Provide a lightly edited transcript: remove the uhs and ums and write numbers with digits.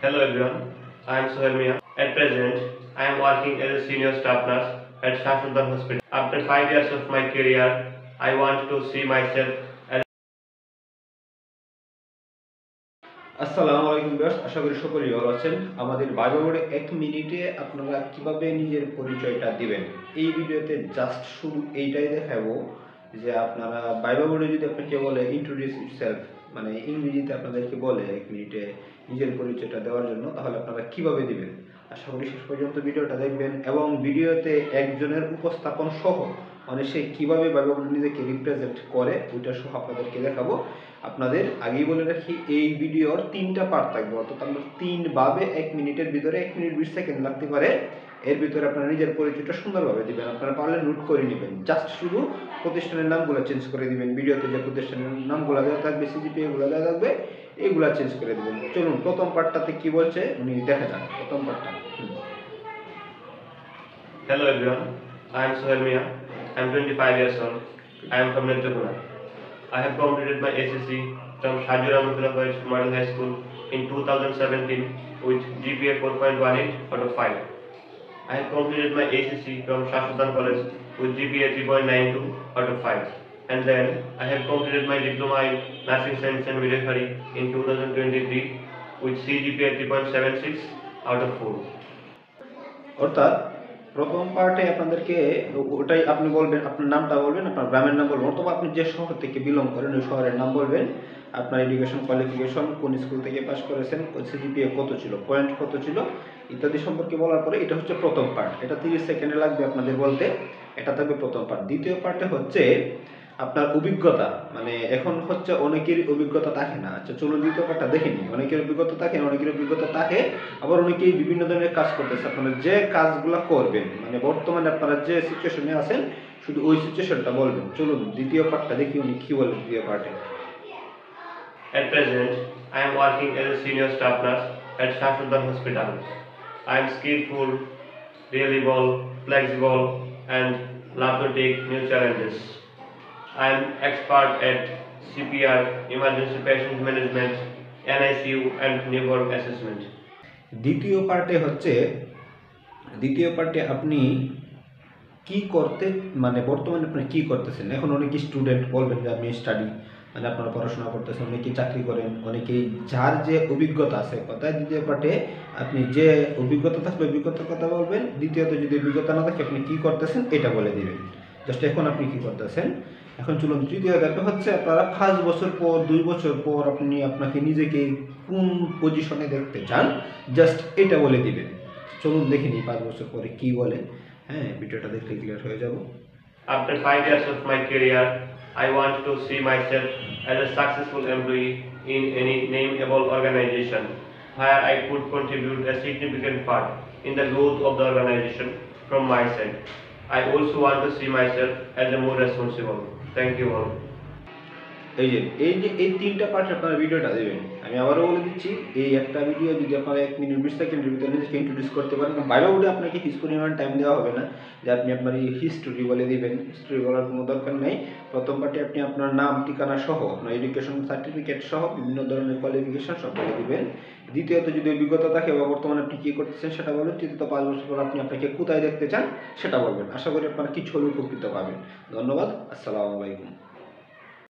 Hello everyone, I am Sohail Mia. At present, I am working as a senior staff nurse at Shah Sultan Hospital. After 5 years of my career, I want to see myself as আসসালামু আলাইকুম viewers, আশা করি সকলেই ভালো আছেন। আমাদের viva বোর্ডে 1 মিনিটে আপনারা কিভাবে নিজের পরিচয়টা দিবেন এই ভিডিওতে জাস্ট শুধু এইটাই দেখাবো যে আপনারা ভাইবা বোর্ডে যদি আপনাকে বলে ইন্ট্রোডিউস ইটসেলফ, মানে ইংরেজিতে আপনাদেরকে বলে 1 মিনিটে নিজের পরিচয়টা দেওয়ার জন্য, তাহলে আপনারা কিভাবে দিবেন। আশা করি শেষ পর্যন্ত ভিডিওটা দেখবেন এবং ভিডিওতে একজনের উপস্থাপন সহ মানে সে কীভাবে ভাইবা বোর্ডে নিজেকে রিপ্রেজেন্ট করে ওইটা সহ আপনাদেরকে দেখাবো। আপনাদের আগেই বলে রাখি, এই ভিডিওর 3টা পার্ট থাকবে, অর্থাৎ আমরা 3 ভাবে 1 মিনিটের ভিতরে 1 মিনিট 20 সেকেন্ড লাগতে পারে। এর ভিতরে আপনারা নিজের পরিচয়টা সুন্দরভাবে দিবেন। আপনারা পারলে নোট করে নেবেন, জাস্ট শুধু প্রতিষ্ঠানের নামগুলো চেঞ্জ করে দিবেন। ভিডিওতে যে প্রতিষ্ঠানের নামগুলো দেওয়া থাকবে, সিজিপি এগুলো দেওয়া থাকবে, এইগুলা চেঞ্জ করে দিবেন। চলুন প্রথম পার্টটাতে কি বলছে উনি দেখা যান। প্রথম পার্টটা Hello everyone, I am Sohail Mia. I am 25 years old. I am from Netrapura. I have completed my SSC from Shahjur Ahmedullah College Model High School in 2017 with GPA 4.18 out of 5. I have completed my ACC from Shah Sultan College with GPA 3.92 out of 5. And then I have completed my diploma in Nursing Science and Midwifery in 2023 with CGPA 3.76 out of 4. অর্থাৎ প্রথম পার্টে আপনাদেরকে ওটাই আপনি বলবেন, আপনার নামটা বলবেন, আপনার গ্রামের নাম বলবেন, অথবা আপনি যে শহর থেকে বিলং করেন ওই শহরের নাম বলবেন, আপনার এডুকেশন কোয়ালিফিকেশন, কোন স্কুল থেকে পাস করেছেন, সিজিপিএ কত ছিল, পয়েন্ট কত ছিল ইত্যাদি সম্পর্কে বলার পরে এটা হচ্ছে প্রথম পার্ট। এটা 30 সেকেন্ডে লাগবে আপনাদের বলতে। এটা থাকবে প্রথম পার্ট। দ্বিতীয় পার্টে হচ্ছে আপনার অভিজ্ঞতা, মানে এখন হচ্ছে অনেকের অভিজ্ঞতা থাকে না। আচ্ছা চলুন দ্বিতীয় পার্টটা দেখে নিই। অনেকের অভিজ্ঞতা থাকে, অনেকের অভিজ্ঞতা থাকে, আবার অনেকেই বিভিন্ন ধরনের কাজ করতেছে। আপনারা যে কাজগুলো করবেন, মানে বর্তমানে আপনারা যে সিচুয়েশনে আছেন শুধু ওই সিচুয়েশনটা বলবেন। চলুন দ্বিতীয় পার্টটা দেখি উনি কি বলেন দ্বিতীয় পার্টে। At present, I am working as a senior staff nurse at Shah Sultan Hospital. I am skillful, reliable, flexible, and love to take new challenges. I am expert at CPR, emergency patient management, NICU, and newborn assessment. দ্বিতীয় পার্টে আপনি কি করতে, মানে বর্তমানে আপনি কি করতেছেন। এখন অনেকেই স্টুডেন্ট বলবেন যে আমি স্টাডি, মানে আপনারা পড়াশোনা করতেছেন, অনেকেই চাকরি করেন, অনেকেই যার যে অভিজ্ঞতা আছে কথায়। দ্বিতীয় পার্টে আপনি যে অভিজ্ঞতা থাকলে অভিজ্ঞতার কথা বলবেন। দ্বিতীয়ত যদি অভিজ্ঞতা না থাকে আপনি কি করতেছেন এটা বলে দিবেন। জাস্ট এখন আপনি কি করতেছেন। এখন চলুন তৃতীয় ধাপে হচ্ছে আপনারা 5 বছর পর 2 বছর পর আপনি আপনাকে নিজেকে কোন পজিশনে দেখতে চান, জাস্ট এটা বলে দিবেন। চলুন দেখে নিই 5 বছর পরে কি বলে। হ্যাঁ, ভিডিওটা দেখলে ক্লিয়ার হয়ে যাব। After 5 years of my career, I want to see myself as a successful employee in any nameable organization where I could contribute a significant part in the growth of the organization from my side. I also want to see myself as a more responsible. Thank you all. এই 3টা part আপনারা ভিডিওটা দেবেন। আমি আবারও বলে দিচ্ছি, এই একটা ভিডিও যদি আপনারা 1 মিনিট 20 সেকেন্ডের ভিতরে নিজেকে ইন্ট্রোডিউস করতে পারেন, ভাইবা বোর্ডে আপনাকে হিস পরিমাণ টাইম দেওয়া হবে না যে আপনি আপনার এই হিস্টোরি বলে দিবেন। হিস্টোরি বলার কোনো দরকার নেই। প্রথম পার্টে আপনি আপনার নাম, ঠিকানা সহ, আপনার এডুকেশন সার্টিফিকেট সহ বিভিন্ন ধরনের কোয়ালিফিকেশন সব বলে দিবেন। দ্বিতীয়ত যদি অভিজ্ঞতা থাকে বা বর্তমানে আপনি কী করতেছেন সেটা বলবেন। তৃতীয়ত 5 বছর পর আপনি আপনাকে কোথায় দেখতে চান সেটা বলবেন। আশা করি আপনারা কিছু হলেও উপকৃত পাবেন। ধন্যবাদ। আসসালামু আলাইকুম।